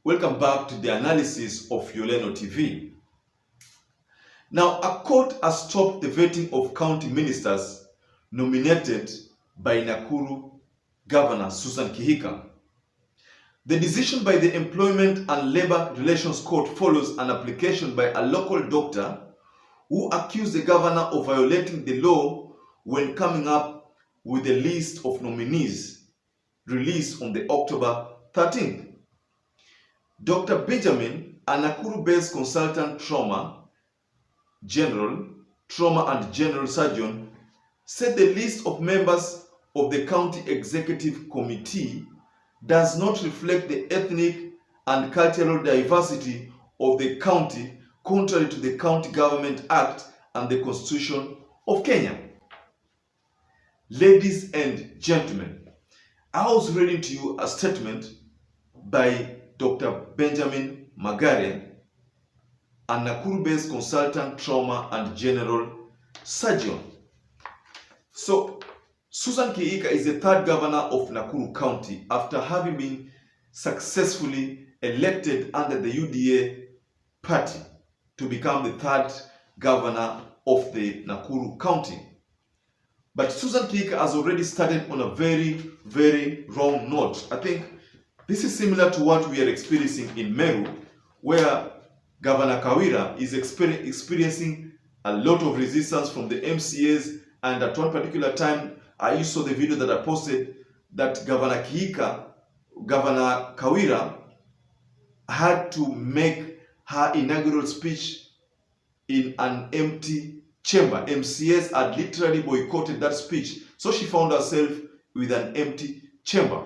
Welcome back to the analysis of Yoleno TV. Now, a court has stopped the vetting of county ministers nominated by Nakuru Governor Susan KIHIKA. The decision by the Employment and Labor Relations Court follows an application by a local doctor who accused the governor of violating the law when coming up with a list of nominees released on the October 13th. Dr. Benjamin, a Nakuru-based consultant trauma and general surgeon, said the list of members of the county executive committee does not reflect the ethnic and cultural diversity of the county, contrary to the County Government Act and the Constitution of Kenya. Ladies and gentlemen, I was reading to you a statement by Dr. Benjamin Magare, a Nakuru-based consultant trauma and general surgeon. So, Susan KIHIKA is the third governor of Nakuru County after having been successfully elected under the UDA party to become the third governor of the Nakuru County. But Susan KIHIKA has already started on a very, very wrong note. I think this is similar to what we are experiencing in Meru, where Governor Kawira is experiencing a lot of resistance from the MCAs, and at one particular time, I saw the video that I posted that Governor Kawira had to make her inaugural speech in an empty chamber. MCAs had literally boycotted that speech, so she found herself with an empty chamber.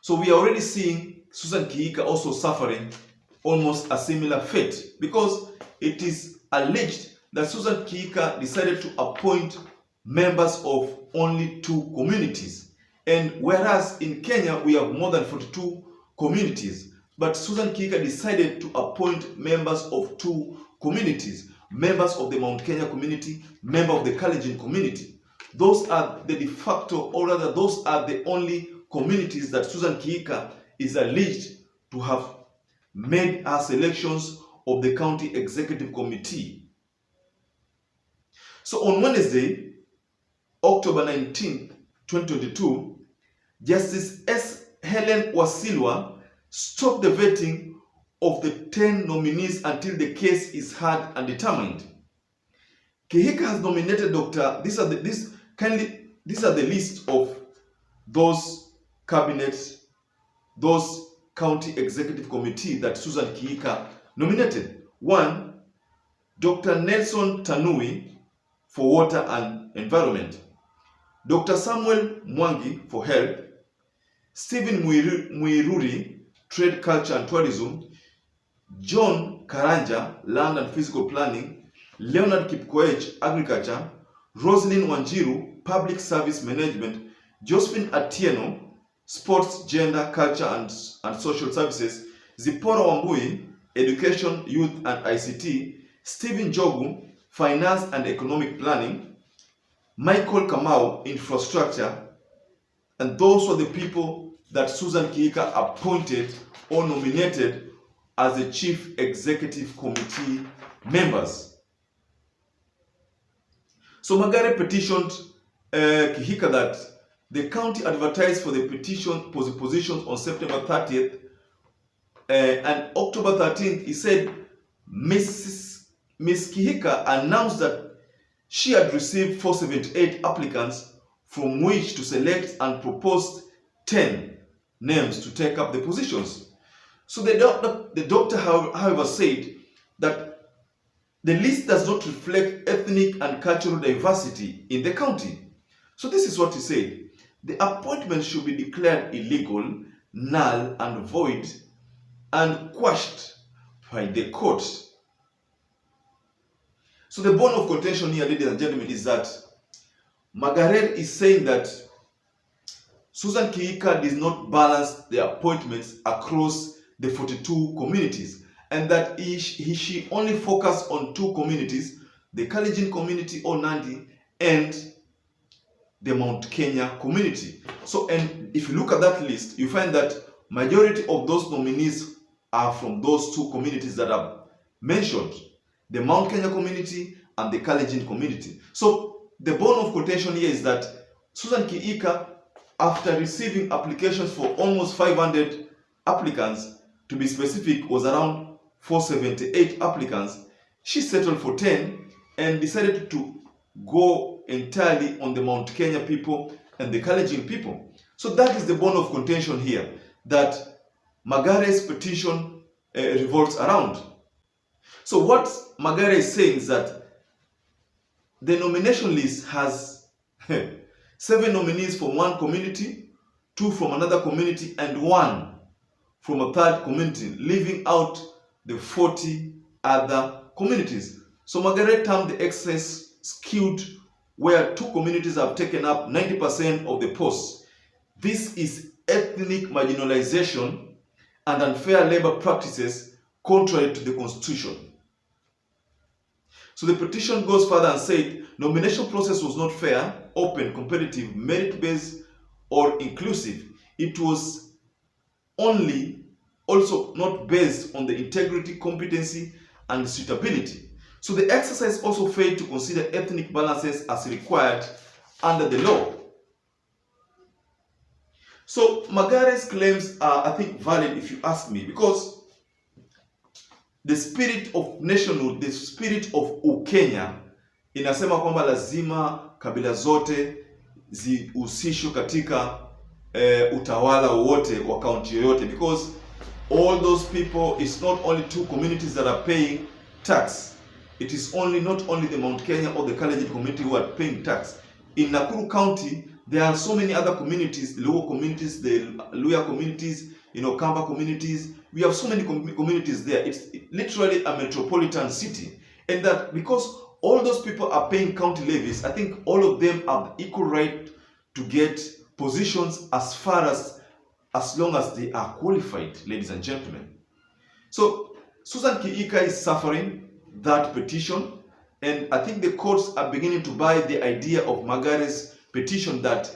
So we are already seeing Susan KIHIKA also suffering almost a similar fate, because it is alleged that Susan KIHIKA decided to appoint members of only 2 communities. And whereas in Kenya we have more than 42 communities, but Susan KIHIKA decided to appoint members of 2 communities, members of the Mount Kenya community, member of the Kalenjin community. Those are the de facto, or rather those are the only communities that Susan KIHIKA is alleged to have made her selections of the county executive committee. So on Wednesday, October 19, 2022, Justice S. Helen Wasilwa stopped the vetting of the 10 nominees until the case is heard and determined. KIHIKA has nominated these are the list of those cabinets, those county executive committee that Susan KIHIKA nominated. 1, Dr. Nelson Tanui for water and environment, Dr. Samuel Mwangi for health, Stephen Muiruri, trade, culture and tourism, John Karanja, land and physical planning, Leonard Kipkoech, agriculture, Roslyn Wanjiru, public service management, Josephine Atieno, sports, gender, culture and social services, Zipporah Wambui, education, youth and ICT, Stephen Jogu, finance and economic planning, Michael Kamau, infrastructure. And those were the people that Susan KIHIKA appointed or nominated as the chief executive committee members. So Magare petitioned KIHIKA that the county advertised for the positions on September 30th, and October 13th, he said Ms. KIHIKA announced that she had received 478 applicants, from which to select and proposed 10 names to take up the positions. So the doctor, however, said that the list does not reflect ethnic and cultural diversity in the county. So this is what he said: the appointment should be declared illegal, null and void, and quashed by the court. So the bone of contention here, ladies and gentlemen, is that Magare is saying that Susan KIHIKA did not balance the appointments across the 42 communities, and that she only focused on 2 communities, the Kalenjin community or Nandi and the Mount Kenya community. So, and if you look at that list, you find that majority of those nominees are from those two communities that are mentioned, the Mount Kenya community and the Kalenjin community. So the bone of contention here is that Susan KIHIKA, after receiving applications for almost 500 applicants, to be specific, was around 478 applicants, she settled for 10 and decided to go entirely on the Mount Kenya people and the Kalenjin people. So that is the bone of contention here that Magare's petition revolves around. So what Magare is saying is that the nomination list has 7 nominees from one community, 2 from another community, and 1 from a third community, leaving out the 40 other communities. So Magare termed the excess skewed, where 2 communities have taken up 90% of the posts. This is ethnic marginalization and unfair labor practices contrary to the Constitution. So the petition goes further and said, nomination process was not fair, open, competitive, merit-based, or inclusive. It was also not based on the integrity, competency, and suitability. So the exercise also failed to consider ethnic balances as required under the law. So Magare's claims are, I think, valid if you ask me, because the spirit of nationhood, the spirit of Ukenya inasema kwamba lazima kabila zote zihusishwe katika utawala wote wa kaunti yoyote, because all those people, it's not only 2 communities that are paying tax. It is not only the Mount Kenya or the Kalenjin community who are paying tax. In Nakuru County, there are so many other communities, the Luo communities, the Luya communities, Kamba communities. We have so many communities there. It's literally a metropolitan city. And that because all those people are paying county levies, I think all of them have the equal right to get positions as long as they are qualified, ladies and gentlemen. So Susan KIHIKA is suffering that petition, and I think the courts are beginning to buy the idea of Magare's petition that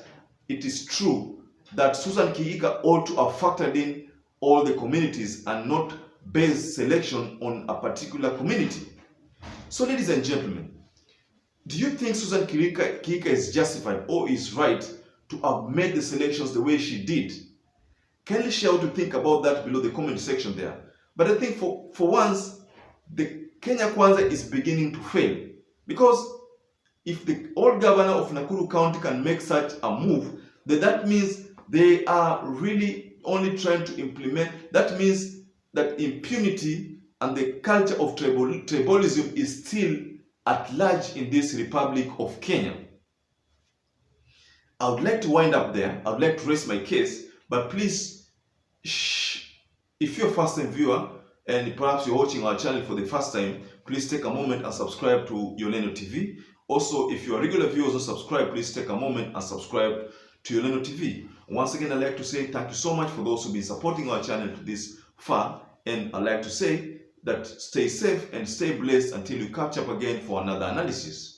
it is true that Susan KIHIKA ought to have factored in all the communities and not base selection on a particular community. So ladies and gentlemen, do you think Susan KIHIKA is justified or is right to have made the selections the way she did? Kindly share what you think about that below the comment section there. But I think for once, the Kenya Kwanza is beginning to fail, because if the old governor of Nakuru County can make such a move, then that means they are really only trying to implement. That means that impunity and the culture of tribalism is still at large in this Republic of Kenya. I would like to wind up there. I would like to raise my case, but please, if you're a first-time viewer and perhaps you're watching our channel for the first time, please take a moment and subscribe to Yoleno TV. Also, if you're a regular viewer who's not subscribed, please take a moment and subscribe to Yoleno TV. Once again, I'd like to say thank you so much for those who've been supporting our channel to this far, and I'd like to say that stay safe and stay blessed until we catch up again for another analysis.